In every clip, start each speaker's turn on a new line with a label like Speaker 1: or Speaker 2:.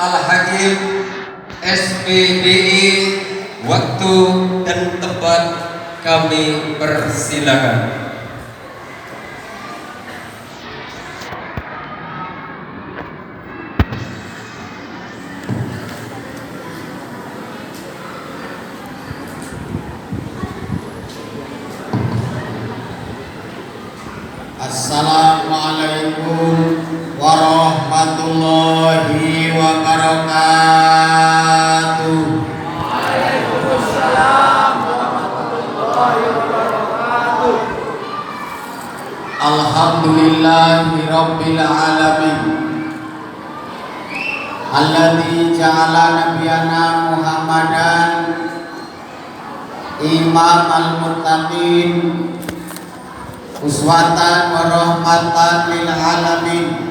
Speaker 1: Al-Hakim SPDI, waktu dan tempat kami persilakan.
Speaker 2: Assalamualaikum warahmatullahi wabarakatuh.
Speaker 3: Waalaikumsalam warahmatullahi wabarakatuh.
Speaker 2: Alhamdulillahi rabbil alamin, alladzi ja'ala nabiyana Muhammadan imam al-muttaqin, uswatan wa rahmatan lil alamin.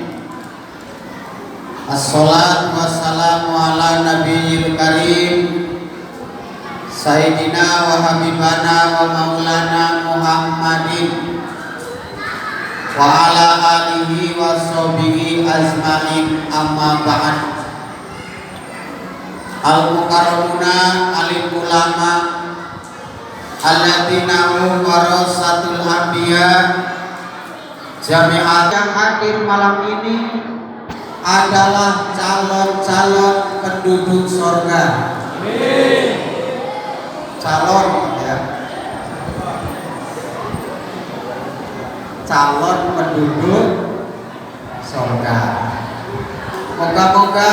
Speaker 2: Assalatu wassalamu ala nabiyil karim sayyidina wa habibana wa maulana Muhammadin wa ala alihi wa sahbihi azmain, amma ba'd. Al-mukarramuna alim ulama alladzina hum warasatul anbiya jami'at. Yang hadir malam ini adalah calon-calon penduduk surga.
Speaker 3: Amin.
Speaker 2: Calon ya. Calon penduduk surga. Moga-moga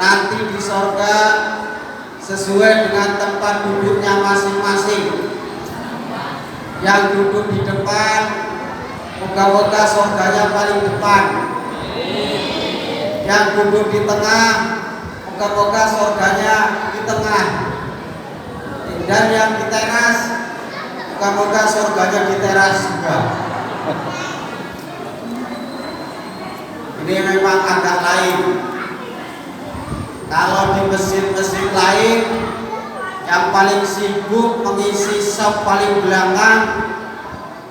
Speaker 2: nanti di surga sesuai dengan tempat duduknya masing-masing. Yang duduk di depan, moga-moga surganya paling depan. Yang duduk di tengah, moga-moga surganya di tengah. Dan yang di teras, moga-moga surganya di teras juga. Ini memang agak lain. Kalau di mesin-mesin lain yang paling sibuk mengisi sop paling belakang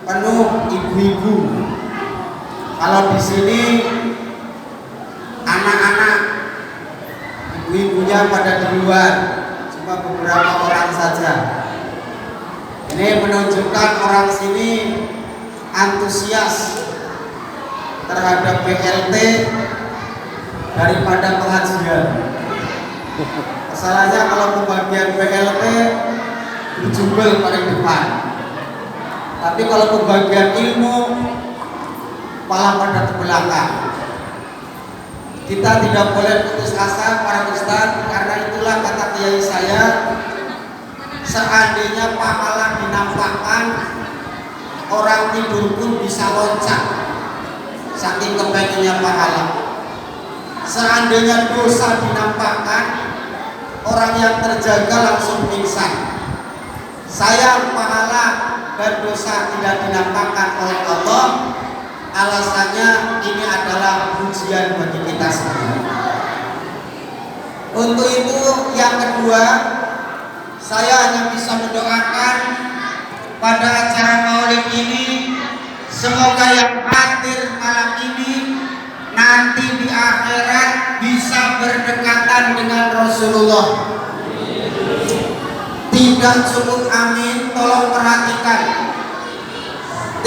Speaker 2: penuh ibu-ibu. Kalau di sini anak-anak, ibu-ibunya pada di luar, cuma beberapa orang saja. Ini menunjukkan orang sini antusias terhadap BLT daripada pengajian. Masalahnya kalau pembagian BLT berjubel paling depan, tapi kalau pembagian ilmu malah pada ke belakang. Kita tidak boleh putus asa para ustaz, karena itulah kata kiai saya, seandainya pahala dinampakkan, orang tidur pun bisa loncat saking kepengennya pahala. Seandainya dosa dinampakkan, orang yang terjaga langsung pingsan. Sayang pahala dan dosa tidak dinampakkan oleh Allah. Alasannya ini adalah ujian bagi kita semua. Untuk itu yang kedua, saya hanya bisa mendoakan pada acara maulid ini, semoga yang hadir malam ini nanti di akhirat bisa berdekatan dengan Rasulullah. Tidak cukup amin, tolong perhatikan.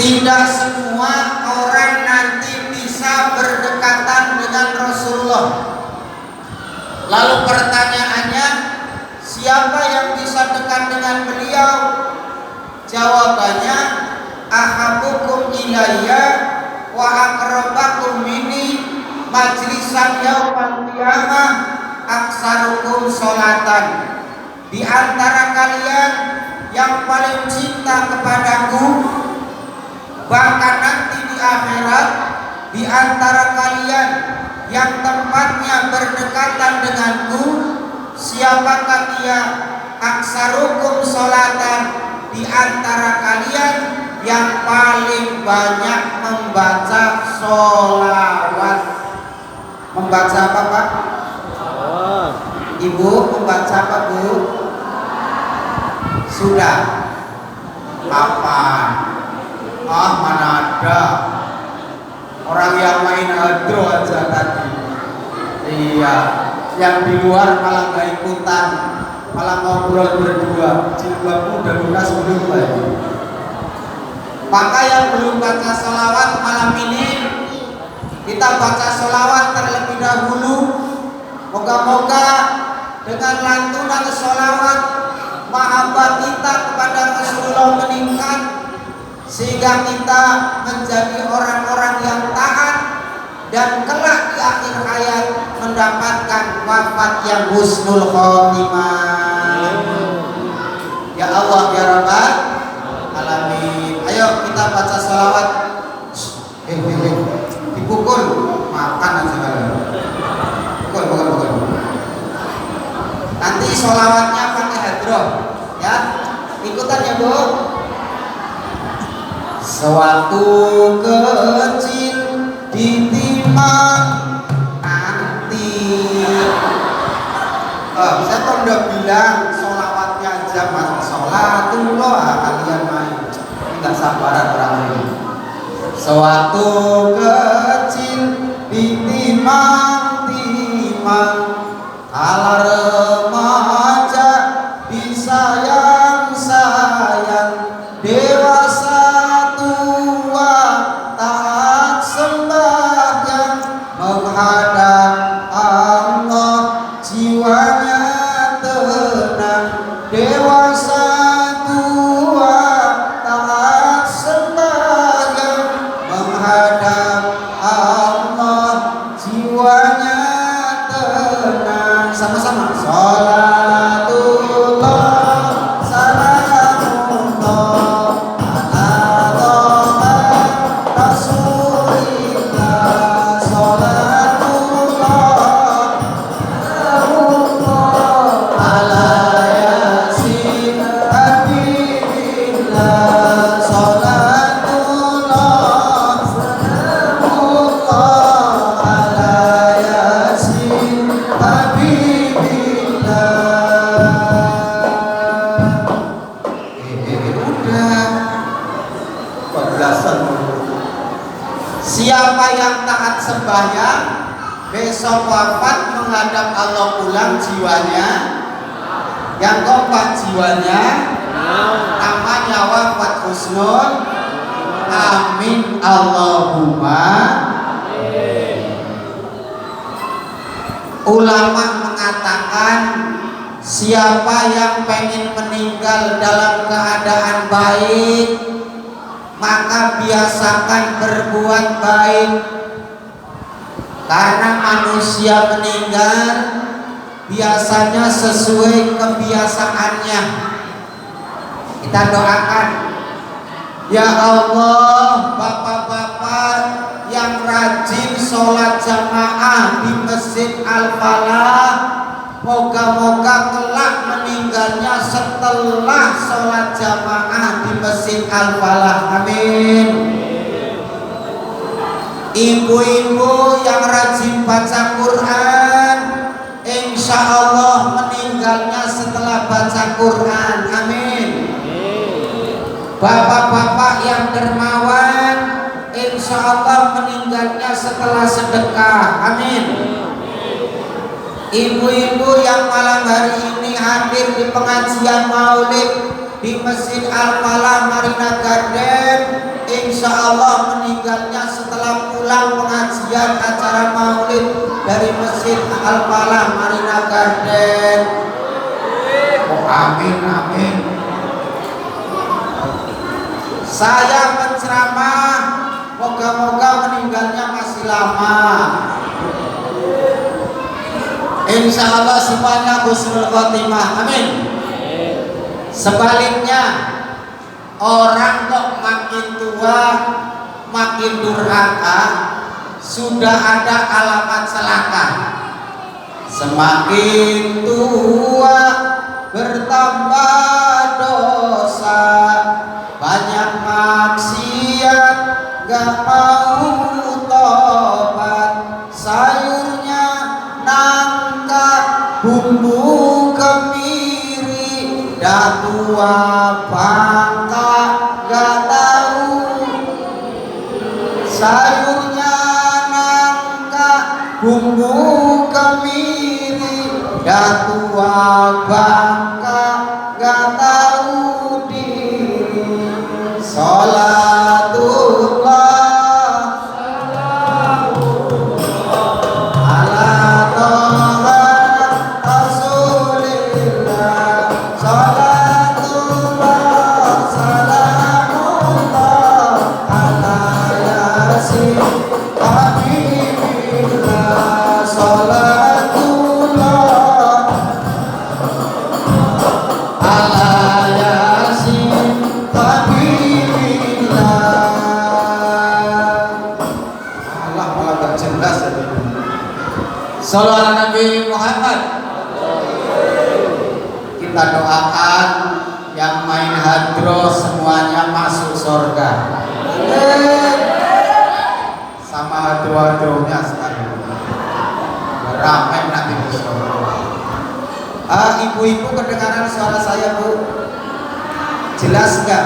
Speaker 2: Tidak semua orang nanti bisa berdekatan dengan Rasulullah. Lalu pertanyaannya, siapa yang bisa dekat dengan beliau? Jawabannya, ahabukum ilayya wa aqrabakum minni majlisan yaumal qiyamah aksarukum sholatan. Di antara kalian yang paling cinta kepadaku, bahkan nanti di akhirat, di antara kalian yang tempatnya berdekatan denganku, siapakah dia? Aksarukum sholatan, di antara kalian yang paling banyak membaca sholawat. Membaca apa Pak? Ibu membaca apa Bu? Sudah. Kapan? Ah, mana ada orang yang main hadro aja tadi. Iya. Iya, yang di luar malah nggak ikutan, malah ngobrol berdua. Jilbabmu udah lunas belum lagi? Maka yang belum baca sholawat malam ini, kita baca sholawat terlebih dahulu. Moga-moga dengan lantunan sholawat mahabbah kita kepada Rasulullah meningkat, sehingga kita menjadi orang-orang yang taat dan kelak di akhir hayat mendapatkan wafat yang husnul khotimah. Ya Allah ya Rabbal alamin. Ayo kita baca sholawat. Dipukul, makan aja kalian. Pukul. Nanti sholawatnya pakai hadroh, ya. Ikutan ya Bu. Sewaktu kecil ditimang nanti. Saya kan udah bilang sholawatnya aja mas. Sholatullah kalian main. Enggak sabaran orang ini. Sewaktu kecil ditimang ala remaja disayang-sayang, dewasa tua taat sembahyang, menghadap Allah jiwanya tenang, dewasa tua taat sembahyang, menghadap Allah jiwanya tenang. Sama-sama. Sholatullah salamullah ala Rasulillah. Sholatullah salamullah ala Yasin Habibillah. Sholatullah salamullah ala Yasin Habibillah. Udah kebelasan. Siapa yang taat sembahyang besok wafat menghadap Allah pulang jiwanya, yang kompak jiwanya, namanya wafat husnul. Amin Allahumma. Ulama mengatakan siapa yang pengen meninggal dalam keadaan baik, maka biasakan berbuat baik. Karena manusia meninggal biasanya sesuai kebiasaannya. Kita doakan, ya Allah, bapak-bapak yang rajin sholat jamaah di Masjid Al-Falah, moga-moga kelak meninggalnya setelah sholat jamaah di Masjid Al-Falah. Amin. Ibu-ibu yang rajin baca Quran, insya Allah meninggalnya setelah baca Quran. Amin. Bapak-bapak yang dermawan, insya Allah meninggalnya setelah sedekah. Amin. Ibu-ibu yang malam hari ini hadir di pengajian maulid di Masjid Al-Falah Marina Garden, insya Allah meninggalnya setelah pulang pengajian acara maulid dari Masjid Al-Falah Marina Garden. Oh, amin, amin. Saya menceramah, moga-moga meninggalnya masih lama. Insya Allah semuanya husnul khotimah. Amin. Sebaliknya, orang kok makin tua makin durhaka, sudah ada alamat celaka. Semakin tua bertambah dosa, banyak maksiat gak mau tobat, sayurnya nangka bumbu kemiri, dah tua bangka gak tahu, sayurnya nangka bumbu kemiri, dah tua bangka gak tahu diri. Salatullah ala toha rasulillah. Salatullah salamullah ala yasin habibillah. Salatullah ala yasin habibillah. Allah malah gak jelas tadi. Sallallahu ala Nabi Muhammad. Kita doakan yang main hadro semuanya masuk surga. Sama hadro-hadronya sekali. Ramai nanti di surga. Ibu-ibu kedengaran suara saya, Bu? Jelas nggak?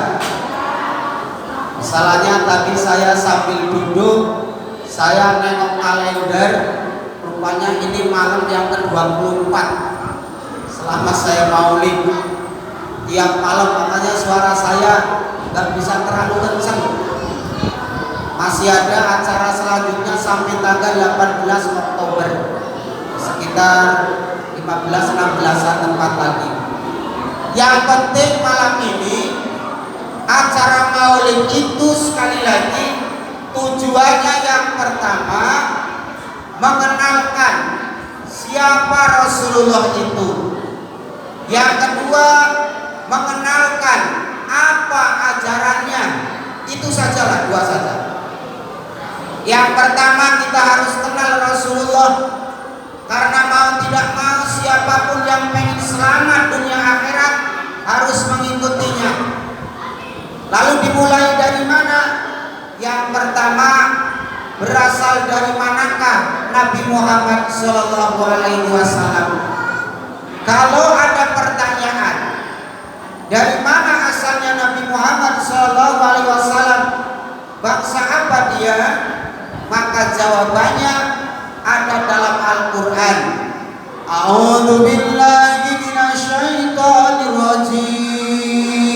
Speaker 2: Masalahnya tadi saya sambil duduk, saya nengok kalender, rupanya ini malam yang ke-24 selama saya maulid. Tiap malam makanya suara saya nggak bisa terlalu kencang. Masih ada acara selanjutnya sampai tanggal 18 Oktober, sekitar 15-16an tempat lagi. Yang penting malam ini acara maulid itu sekali lagi tujuannya yang pertama mengenalkan siapa Rasulullah itu. Yang kedua mengenalkan apa ajarannya. Itu sajalah, dua saja. Yang pertama kita harus kenal Rasulullah, karena mau tidak mau siapapun yang pengen selamat dunia akhirat harus mengikutinya. Lalu dimulai dari mana? Yang pertama, berasal dari manakah Nabi Muhammad SAW? Kalau ada pertanyaan, dari mana asalnya Nabi Muhammad SAW? Bangsa apa dia? Maka jawabannya ada dalam Al-Quran. A'udzu billahi minasyaitonir rajim.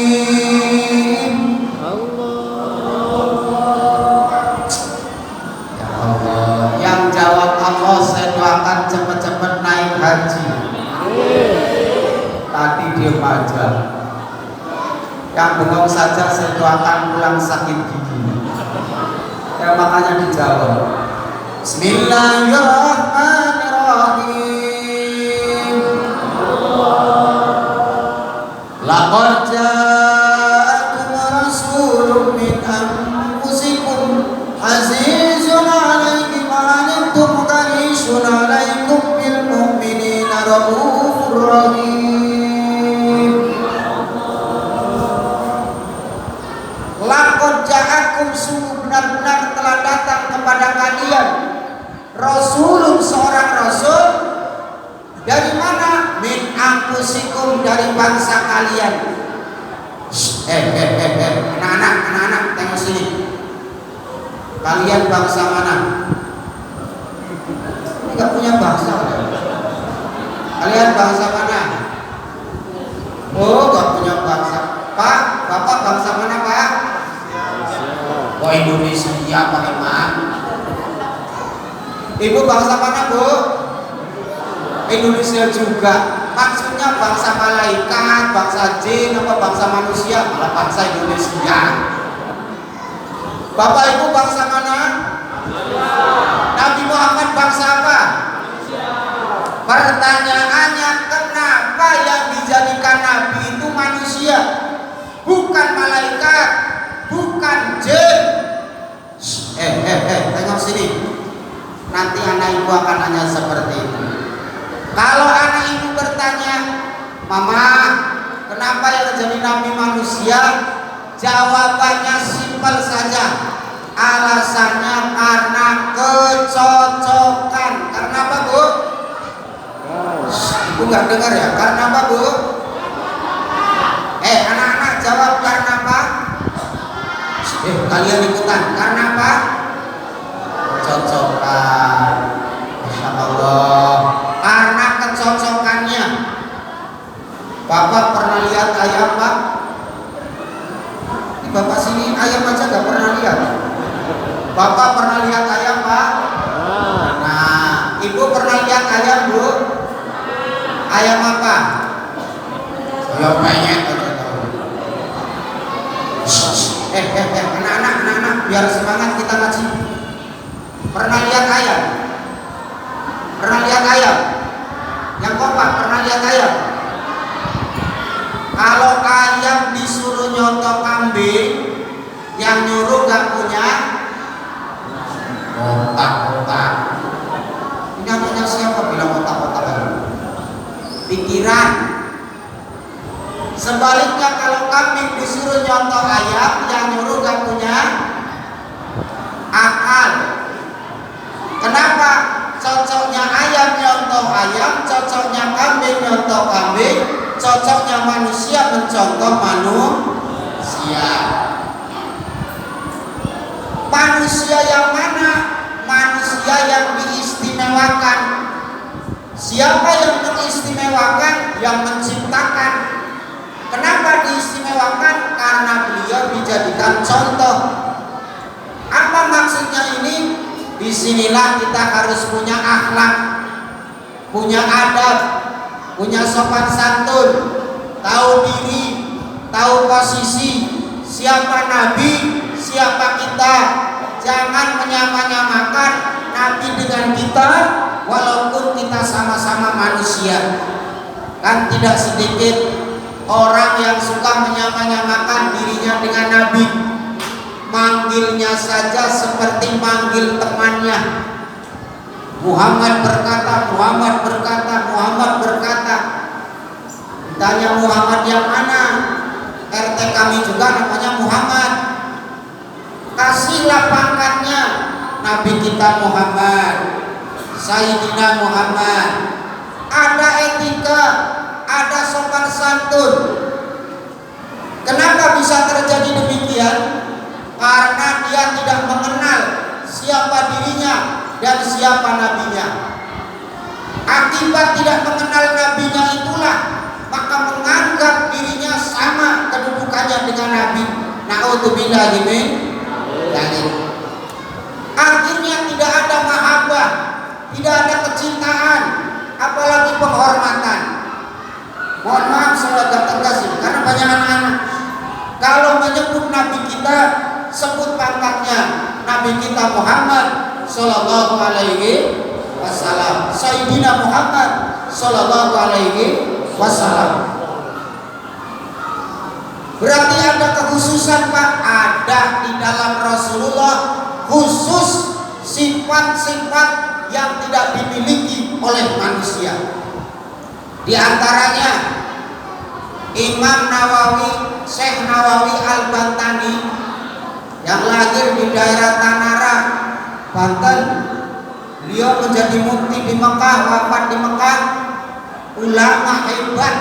Speaker 2: Ya Allah, yang jawab Allah, saya doakan cepat-cepat naik haji. Tadi diem aja. Yang bengong saja saya doakan pulang sakit gigi. Ya makanya dijawab. Bismillahirrahmanirrahim. Laqad ja'akum rasulun min anfusikum azizun 'alaihi ma 'anittum harisun 'alaikum bil mu'minina raufur rahim. Laqad ja'akum, sungguh benar-benar telah datang kepada kalian Rasulun, seorang Rasul. Dari mana? Min anfusikum, dari bangsa kalian. Anak-anak tengok sini. Kalian bangsa mana? Ini gak punya bangsa. Kalian bangsa mana? Oh, gak punya bangsa. Pak, Bapak bangsa mana, Pak? Oh, Indonesia, Pak Imam. Ibu bangsa mana, Bu? Indonesia juga. Maksudnya bangsa malaikat, bangsa jin, apa bangsa manusia? Malah bangsa Indonesia. Bapak Ibu bangsa mana? Nabi Muhammad bangsa apa? Pertanyaannya, kenapa yang dijadikan Nabi itu manusia? Bukan malaikat, bukan jin. Tengok sini. Nanti anak ibu akan nanya seperti itu. Kalau anak ibu bertanya, Mama, kenapa yang jadi nabi manusia? Jawabannya simpel saja. Alasannya karena kecocokan. Karena apa, Bu? Ibu nggak dengar ya? Karena apa, Bu? Anak-anak jawab karena apa? Kalian ikutan. Karena apa? Cocokan. Masya Allah. lihat ayam Bu? Ayam apa? Ayam penyet. Anak-anak, biar semangat kita ngaji. Pernah lihat ayam? Pernah lihat ayam? Yang kompak pernah lihat ayam? Kalau ayam disuruh nyontok kambing, yang nyuruh gak punya otak-otak. Ini anaknya siapa bilang otak-otak? Pikiran. Sebaliknya kalau kambing disuruh nyontok ayam, yang nyuruh gak punya akal. Kenapa? Cocoknya ayam nyontok ayam, cocoknya kambing nyontok kambing, cocoknya manusia mencontoh manusia. Manusia yang mana? Manusia yang diistimewakan. Siapa yang mengistimewakan? Yang menciptakan. Kenapa diistimewakan? Karena beliau dijadikan contoh. Apa maksudnya ini? Disinilah kita harus punya akhlak, punya adab, punya sopan santun, tahu diri, tahu posisi, siapa Nabi, siapa kita. Jangan menyamakan Nabi dengan kita, walaupun kita sama-sama manusia. Kan tidak sedikit orang yang suka menyamakan dirinya dengan Nabi, manggilnya saja seperti manggil temannya. Muhammad berkata, Muhammad berkata, Muhammad berkata. Ditanya Muhammad yang mana? RT kami juga namanya Muhammad. Kasihlah pangkatnya. Nabi kita Muhammad, Sayyidina Muhammad. Ada etika, ada sopan santun. Kenapa bisa terjadi demikian? Karena dia tidak mengenal siapa dirinya dan siapa nabinya. Akibat tidak mengenal nabinya itulah maka menganggap dirinya sama kedudukannya dengan nabi. Na'udzubillahi min dzalik. Akhirnya tidak ada mahabbah, tidak ada kecintaan, apalagi penghormatan. Mohon maaf saya agak tegas ini karena banyak anak-anak. Kalau menyebut nabi kita, sebut pangkatnya Nabi kita Muhammad Sallallahu Alaihi Wasallam, Sayyidina Muhammad Sallallahu Alaihi Wasallam. Berarti ada kekhususan Pak? Ada di dalam Rasulullah khusus sifat-sifat yang tidak dimiliki oleh manusia. Di antaranya Imam Nawawi, Syekh Nawawi Al-Bantani yang lahir di daerah Tanara, Banten. Beliau menjadi mufti di Mekah, wafat di Mekah. Ulama hebat.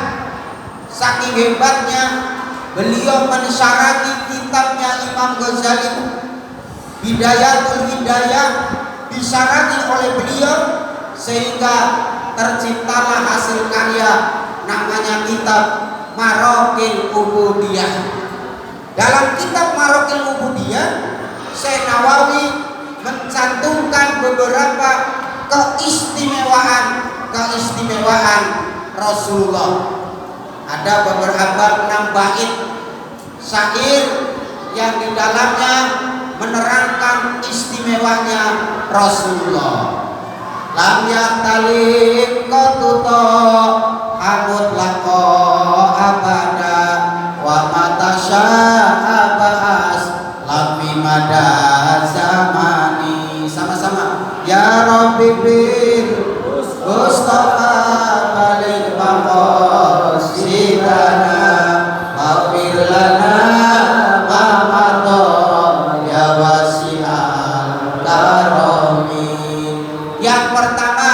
Speaker 2: Saking hebatnya beliau mensyarahi kitabnya Imam Ghazali, Bidayatul Hidayah, disyarahi oleh beliau sehingga terciptalah hasil karya namanya kitab Maraqil Ubudiyah. Dalam kitab Maraqil Ubudiyah, Syekh Nawawi mencantumkan beberapa keistimewaan Rasulullah. Ada beberapa 6 bait syair yang di dalamnya menerangkan istimewanya Rasulullah. Lam yaktalib qatuto hamud laqo abada wa matasya abas lam mada zamani. Sama-sama ya Rabbi bil Mustafa balik maqasidana maghfir lana ma mata ya wasi'al karami. Yang pertama,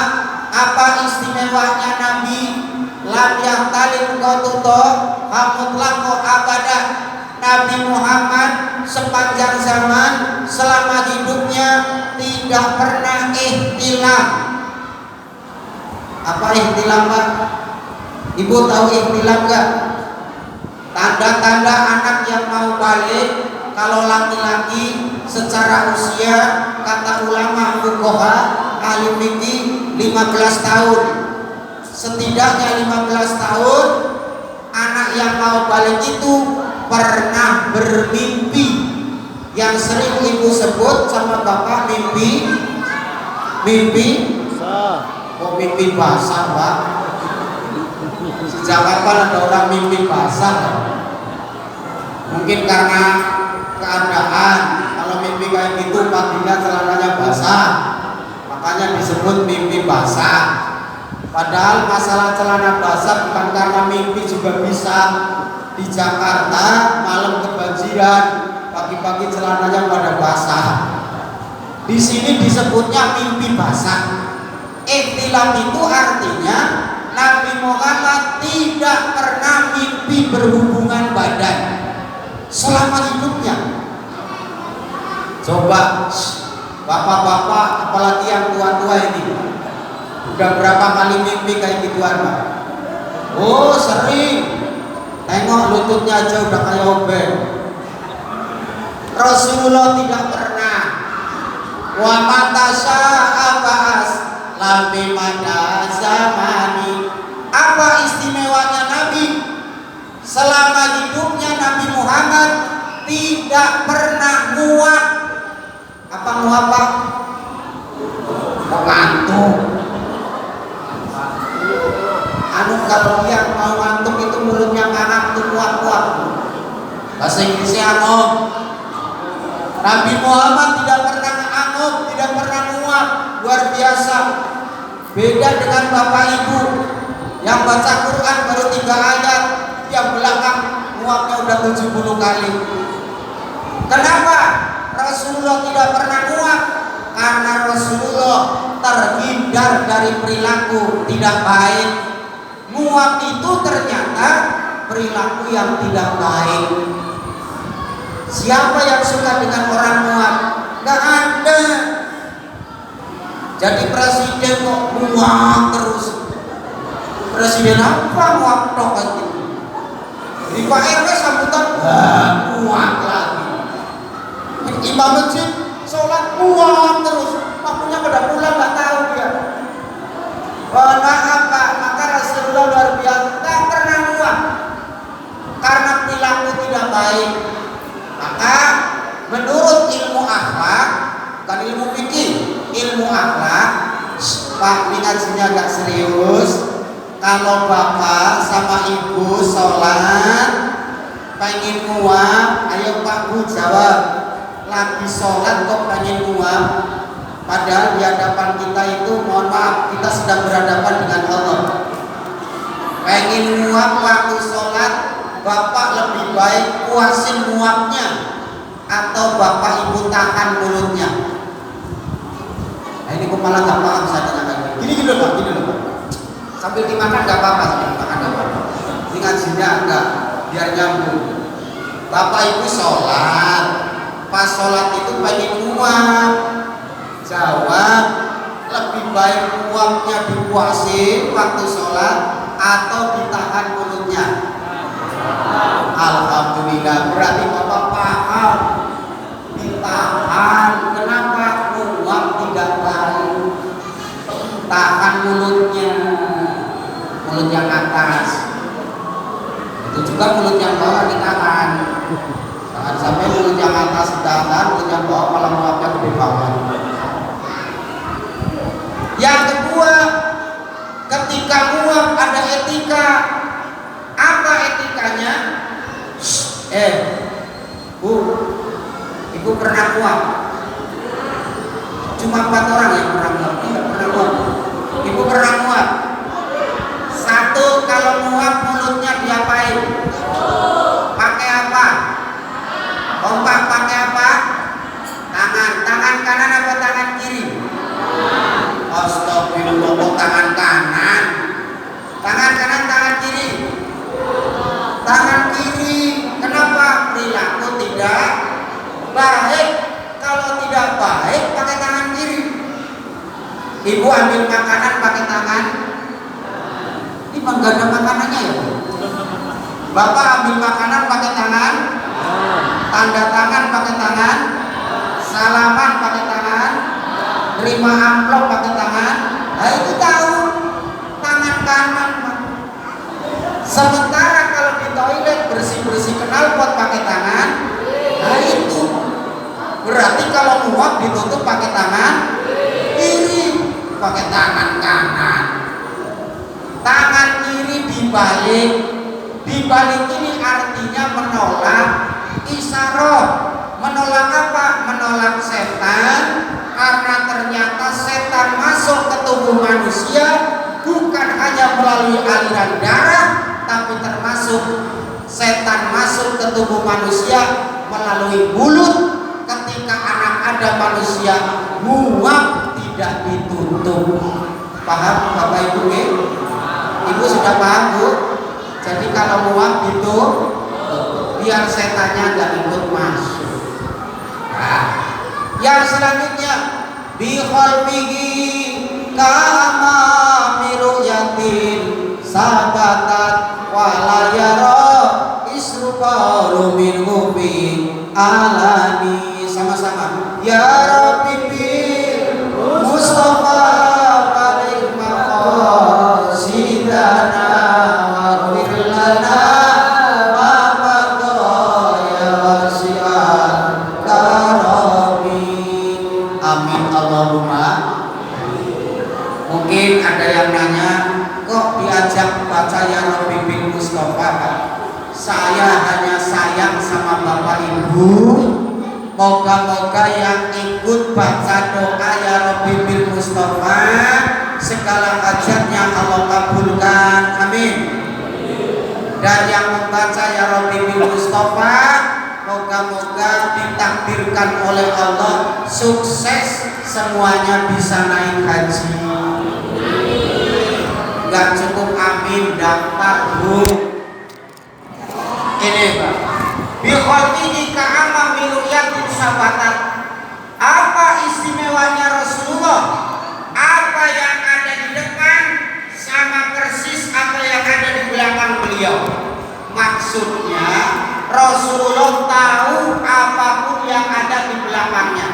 Speaker 2: apa istimewanya Nabi? Lam yahtalil qatuto hamutlaqo abada. Nabi Muhammad sepanjang zaman selama hidupnya tidak pernah ihtilam. Apa ihtilam Pak? Ibu tahu ihtilam gak? Tanda-tanda anak yang mau balik. Kalau laki-laki secara usia, kata ulama fuqaha ahli fikih, 15 tahun. Setidaknya 15 tahun anak yang mau balik itu pernah bermimpi yang sering ibu sebut sama bapak mimpi kok mimpi basah, Pak? Sejak kapan ada orang mimpi basah? Mungkin karena keadaan, kalau mimpi kayak gitu paginya celananya basah, makanya disebut mimpi basah. Padahal masalah celana basah bukan karena mimpi juga bisa. Di Jakarta malam kebanjiran, pagi-pagi celananya pada basah. Di sini disebutnya mimpi basah. Ihtilam itu artinya Nabi Muhammad tidak pernah mimpi berhubungan badan selama hidupnya. Coba bapak-bapak, apalagi yang tua-tua ini, udah berapa kali mimpi kayak gituan, Pak? Oh, sering. Tengok lututnya aja udah kayak obeng. Rasulullah tidak pernah. Wa matasya abas lambi mada zamani. Apa istimewanya Nabi? Selama hidupnya Nabi Muhammad tidak pernah muak. Apa muak, Pak? Ngantuk. Kalau dia mau ngantuk itu mulutnya ngantuk kuat-kuat. Bahasa Inggrisnya angop. Nabi Muhammad tidak pernah angop, tidak pernah muak. Luar biasa. Beda dengan bapak ibu yang baca Quran baru 3 ayat, yang belakang muaknya udah 70 kali. Kenapa Rasulullah tidak pernah muak? Karena Rasulullah terhindar dari perilaku tidak baik. Muak itu ternyata perilaku yang tidak baik. Siapa yang suka dengan orang muak? Gak ada. Jadi presiden kok muak terus. Presiden apa muak tok aja. Di Pak RW sambutan muak lagi. Imam masjid sholat muak terus. Waktunya pada pulang gak tahu dia. Maaf Pak, maka Rasulullah luar biasa tak pernah muak karena perilaku tidak baik. Maka menurut ilmu akhlak, bukan ilmu fikih, ilmu akhlak, Pak ini ngajinya agak serius. Kalau bapak sama ibu sholat pengen muak, ayo Pak Bu jawab. Lagi sholat kok pengen muak? Padahal di hadapan kita itu, mohon maaf, kita sedang berhadapan dengan Allah. Pengen muak waktu sholat, bapak lebih baik puasin muaknya atau bapak ibu tahan mulutnya. Nah ini kok malah gak paham saya dengan gini loh Pak, sambil dimakan gak apa-apa, sambil dimakan gak apa-apa. Ini ngajinya agak biar nyambung. Bapak ibu sholat, pas sholat itu pengen muak. Jawab, lebih baik uangnya dipuasin waktu sholat atau ditahan mulutnya? Alhamdulillah, berarti bapak paham. Ditahan, kenapa? Uang tidak baik. Tahan mulutnya, mulut yang atas. Itu juga mulut yang bawah ditahan. Jangan sampai mulut yang atas ditahan, mulut yang bawah malah muaknya gede banget. Yang kedua, ketika muak ada etika. Apa etikanya? Bu, ibu pernah muak? Cuma 4 orang yang pernah muak. Tidak pernah muak. Ibu pernah muak. 1, kalau muak mulutnya diapain? Pakai apa? Kompak pakai apa? Tangan kanan apa tangan kiri? Astagfirullah, tangan kanan. Tangan kanan, tangan kiri. Tangan kiri. Kenapa? Perilaku tidak baik. Kalau tidak baik pakai tangan kiri. Ibu ambil makanan pakai tangan. Ini gak ada makanannya ya? Bapak ambil makanan pakai tangan. Tanda tangan pakai tangan. Salaman pakai tangan. Terima amplop pakai tangan. Nah itu Sementara kalau di toilet bersih-bersih knalpot pakai tangan, nah itu berarti kalau muak ditutup pakai tangan kiri, pakai tangan kanan. Tangan kiri dibalik. Dibalik ini artinya menolak isyarat. Menolak apa? Menolak setan. Karena ternyata setan masuk ke tubuh manusia bukan hanya melalui aliran darah, tapi termasuk setan masuk ke tubuh manusia melalui mulut. Ketika anak Adam manusia muak tidak ditutup. Paham Bapak Ibu? Ibu sudah paham Bu? Jadi kalau muak itu biar setannya nggak ikut masuk. Nah, yang selanjutnya biqalbihi kama miruyatin sabatat wala yara isruqalu min hubi alani. Sama-sama ya Rabbi bil Mustafa balik maqasidana warfir lana ma ya wasi'an karami. Amin Allahumma. Mungkin ada yang nanya, kok diajak baca ya Rabbi bil Mustafa? Saya hanya sayang sama Bapak Ibu. Moga-moga yang ikut baca doa ya Rabbi bil Mustafa segala hajatnya Allah kabulkan, amin. Dan yang membaca ya Rabbi bil Mustafa moga-moga ditakdirkan oleh Allah sukses semuanya bisa naik haji. Gak cukup amin, daftar Bu. Ini Pak, biqalbihi ka'ama miluyatin sabatat. Apa istimewanya Rasulullah? Apa yang ada di depan sama persis apa yang ada di belakang beliau. Maksudnya Rasulullah tahu apapun yang ada di belakangnya.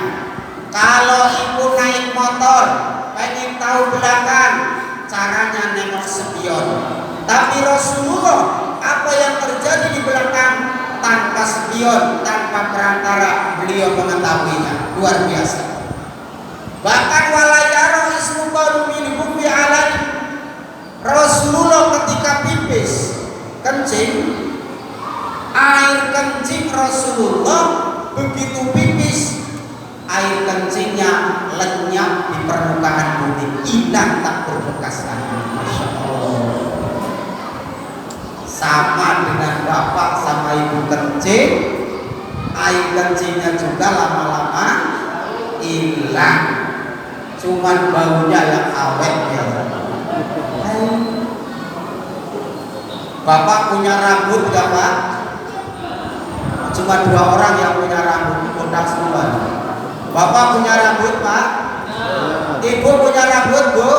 Speaker 2: Kalau ibu naik motor pengen tahu belakang, caranya nengok spion. Tapi Rasulullah apa yang terjadi di belakang tanpa spion, tanpa perantara, beliau mengetahuinya. Luar biasa. Bahkan walayaro ismubaru min hubi alani. Rasulullah ketika pipis kencing, air kencing Rasulullah begitu pipis, air kencingnya lenyap di permukaan bumi, hilang tak berbekas lagi. Masya Allah. Sama dengan bapak sama ibu kencing, air kencingnya juga lama-lama hilang, cuman baunya yang awet ya. Bapak punya rambut gak Pak? Cuma 2 orang yang punya rambut, botak semua. Bapak punya rambut Pak? Ibu punya rambut Bu?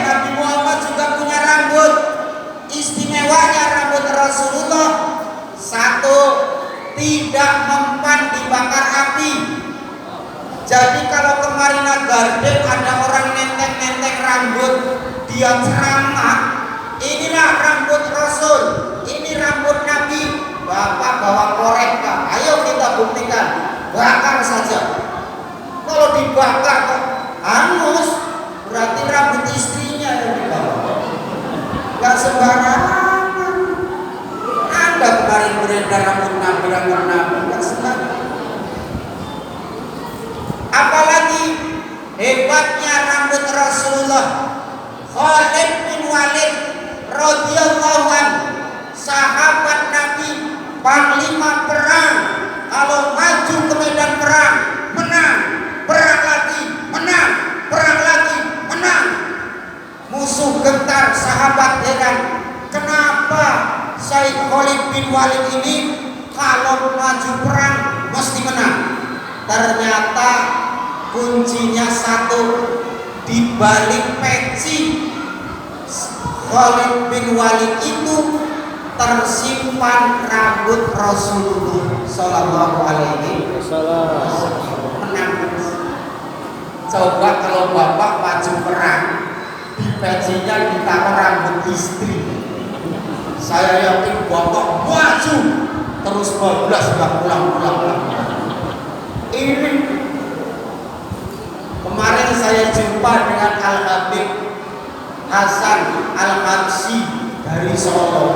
Speaker 2: Nabi Muhammad juga punya rambut. Istimewanya rambut Rasulullah, satu, tidak mempan dibakar api. Jadi kalau kemarin Garden ada orang nenteng-nenteng rambut, dia ceramah, inilah rambut Rasul, ini rambut Nabi. Bapak bawa korek Pak, ayo kita buktikan, bakar saja. Kalau dibakar kok hangus, berarti rambut istrinya yang dibakar. Gak sembarangan. Ada kemarin beredar rambut Nabi, gak sembarangan. Apalagi hebatnya rambut Rasulullah. Khalid bin Walid radhiyallahu anhu, sahabat Nabi, panglima perang. Kalau maju ke medan perang, menang, perang lagi, menang, perang lagi, menang. Musuh gentar, sahabat heran, kenapa Sayyid Khalid bin Walid ini kalau maju perang mesti menang? Ternyata kuncinya satu, di balik peci Khalid bin Walid itu tersimpan rambut Rasulullah Sallallahu Alaihi Wasallam. Menang. Coba kalau bapak maju perang, di pecinya ditaruh rambut istri, Saya yakin Bapak maju terus bablas nggak pulang-pulang. Ini kemarin saya jumpa dengan Al-Habib Hasan Al-Habsyi dari Solo.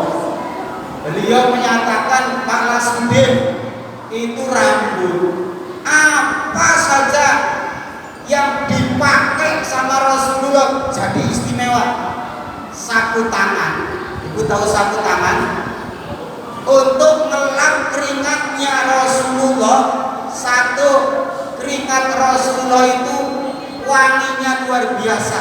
Speaker 2: Beliau menyatakan Pak Lasudin itu rambut apa saja yang dipakai sama Rasulullah jadi istimewa. Sapu tangan, ibu tahu sapu tangan? Untuk ngelap keringatnya Rasulullah, satu keringat Rasulullah itu wanginya luar biasa.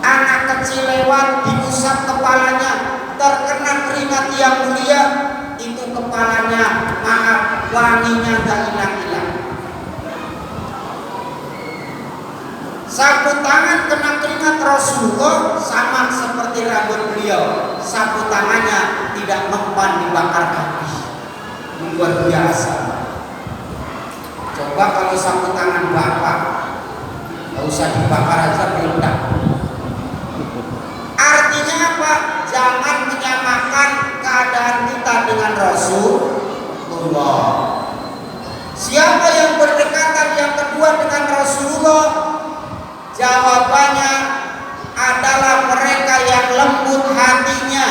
Speaker 2: Anak kecil lewat diusap kepalanya, terkena keringat yang mulia, itu kepalanya maaf wanginya gak hilang-hilang. Sapu tangan kena keringat Rasulullah sama seperti rambut beliau, sapu tangannya tidak mempan dibakar api. Luar biasa. Coba kalau sapu tangan Bapak gak usah dibakar aja meledak. Artinya apa? Jangan menyamakan keadaan kita dengan Rasulullah. Siapa yang berdekatan yang kedua dengan Rasulullah? Jawabannya adalah mereka yang lembut hatinya.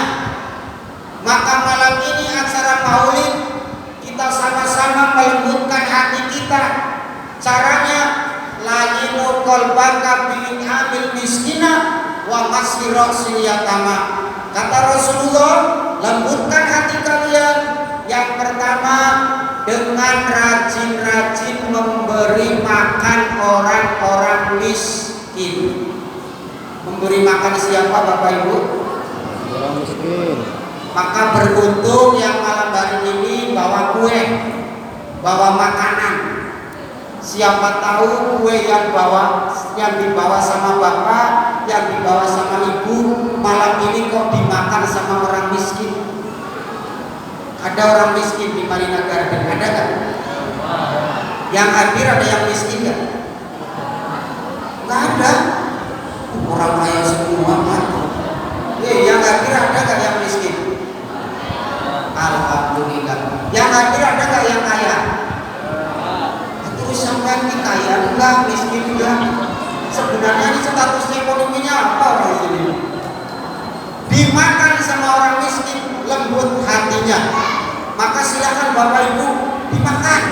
Speaker 2: Maka malam ini acara maulid kita sama-sama melembutkan hati kita. Caranya layinu qalbaka bil amil miskina wa masiroksil yatama. Kata Rasulullah, lembutkan hati kalian. Yang pertama dengan rajin-rajin memberi makan orang-orang miskin. Memberi makan siapa Bapak Ibu?
Speaker 3: Orang miskin.
Speaker 2: Maka beruntung yang malam hari ini bawa kue, bawa makanan. Siapa tahu kue yang dibawa sama bapak, yang dibawa sama ibu, malam ini kok dimakan sama orang miskin. Ada orang miskin di Marina Garden, ada kan? Yang hadir ada yang miskin ya? Nggak ada. Orang kaya semua kan? Yang hadir ada nggak yang miskin? Alhamdulillah. Yang hadir ada nggak yang kaya? Terus sampai ini kaya enggak, miskin enggak? Sebenarnya ini statusnya ekonominya apa orang ini? Dimakan sama orang miskin, lembut hatinya. Maka silakan Bapak Ibu dimakan.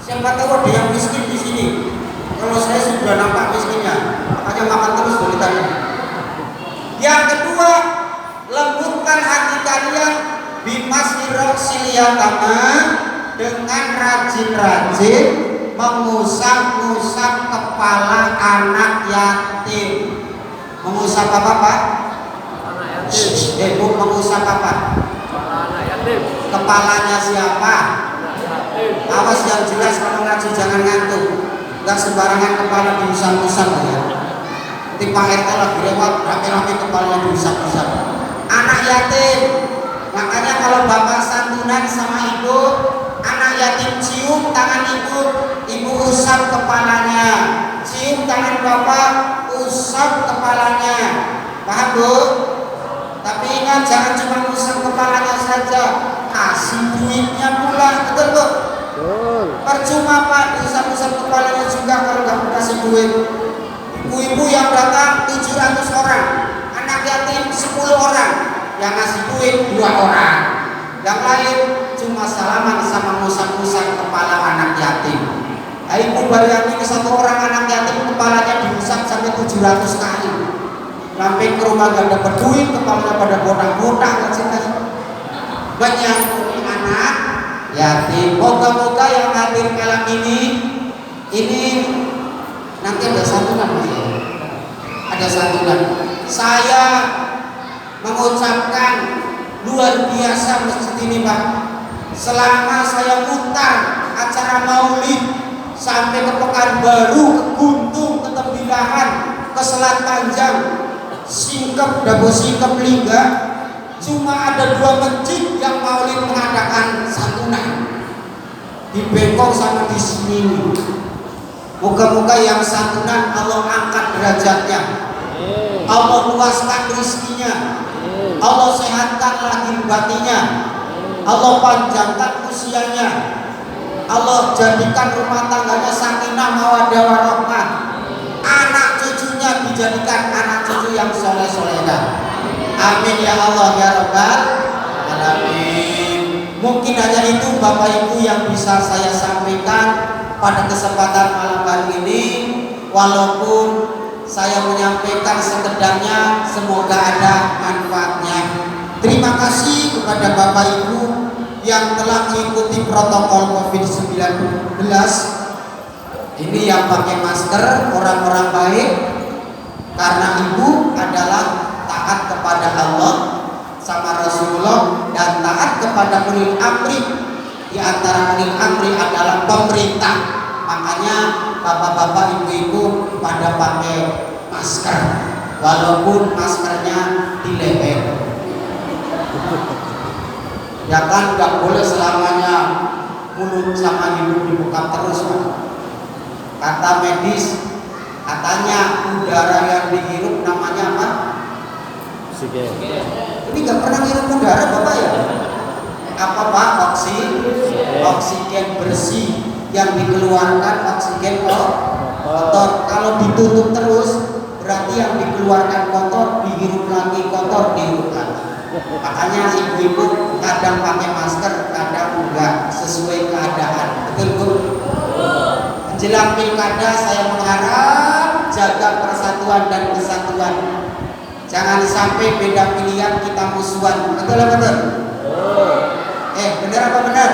Speaker 2: Siapa tahu ada yang miskin di sini. Kalau saya sudah nampak miskinnya, makanya makan terus dari tadi. Yang kedua, lembutkan hati kalian bimasiroksil yatama, dengan rajin-rajin mengusap-usap kepala anak yatim. Mengusap apa Pak?
Speaker 3: Anak yatim.
Speaker 2: Mengusap apa?
Speaker 3: Kepala anak yatim.
Speaker 2: Kepalanya siapa?
Speaker 3: Anak yatim.
Speaker 2: Awas yang jelas kalau ngaji jangan ngantuk. Gak sembarangan kepala diusap-usap ya. Nanti Pak RT lagi lewat rame-rame kepalanya diusap-usap. Anak yatim. Makanya kalau bapak santunan sama ibu, anak yatim cium tangan ibu, ibu usap kepalanya. Cium tangan bapak, usap kepalanya. Paham Bu? Tapi ingat jangan cuma usap kepalanya saja, kasih duitnya pula, betul Bu?
Speaker 3: Betul.
Speaker 2: Percuma Pak usap-usap kepalanya juga kalau nggak kasih duit. Ibu-ibu yang datang 700 orang, anak yatim 10 orang, yang ngasih duit 2 orang, yang lain cuma salaman sama ngusap-ngusap kepala anak yatim. Nah, ibu bayangin satu orang anak yatim kepalanya diusap sampai 700 kali. Sampai ke rumah gak dapat duit, kepalanya pada botak-botak, gak cinta. Banyak anak yatim. Moga-moga yang hadir malam ini nanti ada santunan. Ada santunan. Saya mengucapkan luar biasa masjid ini Pak. Selama saya mutar acara maulid sampai ke Pekanbaru, ke Guntung, ke Tembilahan, ke Selat Panjang, Singkep, Dabo Singkep, Lingga, cuma ada 2 masjid yang maulid mengadakan santunan, di Bengkok sama di sini. Moga-moga yang santunan Allah angkat derajatnya, Allah luaskan rezekinya, Allah sehatkan lahir batinnya, Allah panjangkan usianya, Allah jadikan rumah tangganya sakinah mawaddah warahmah, anak cucunya dijadikan anak cucu yang soleh-solehah. Amin ya Allah ya Rabbal alamin. Mungkin hanya itu Bapak Ibu yang bisa saya sampaikan pada kesempatan malam hari ini. Walaupun saya menyampaikan sekedarnya, semoga ada manfaatnya. Terima kasih kepada Bapak Ibu yang telah mengikuti protokol COVID-19. Ini yang pakai masker, orang-orang baik, karena ibu adalah taat kepada Allah sama Rasulullah dan taat kepada ulil amri. Di antara ulil amri adalah pemerintah. Makanya bapak-bapak, ibu-ibu pada pakai masker, walaupun maskernya di leher. Ya kan nggak boleh selamanya mulut sama hidung dibuka terus, Pak. Kata medis, katanya udara yang dihirup namanya apa?
Speaker 3: Oksigen.
Speaker 2: Ini nggak pernah ngirup udara Bapak ya? Apa Pak? Oksigen bersih, yang dikeluarkan oksigen kotor. Kalau ditutup terus berarti yang dikeluarkan kotor dihirup lagi, kotor dihirup lagi. Makanya ibu-ibu kadang pakai masker, kadang enggak, sesuai keadaan. Betul Bu? Menjelang pilkada saya mengharap jaga persatuan dan kesatuan. Jangan sampai beda pilihan kita musuhan. Betul apa betul? Benar apa benar?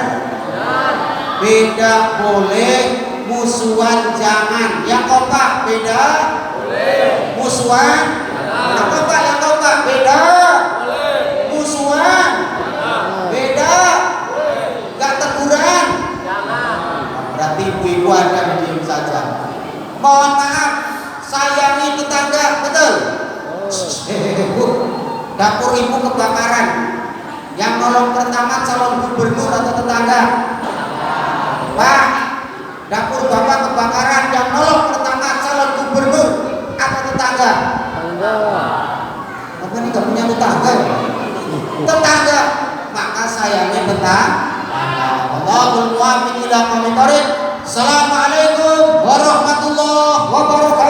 Speaker 2: Beda boleh, musuhan jangan. Yang kompak beda boleh, musuhan yang kompak, yang kompak beda boleh, musuhan beda gak teguran jangan. Berarti ibu-ibu ada di diam saja. Mohon maaf, sayangi tetangga, betul? Bu, dapur ibu kebakaran, yang nolong pertama calon gubernur atau tetangga? Pak, dapur bapak kebakaran, yang nolong pertama calon gubernur atau tetangga? Bapak ini gak punya tetangga ya? Tetangga, maka sayangnya tetangga. Allahul muwaffiq ila aqwamit thoriq. Assalamualaikum warahmatullahi wabarakatuh.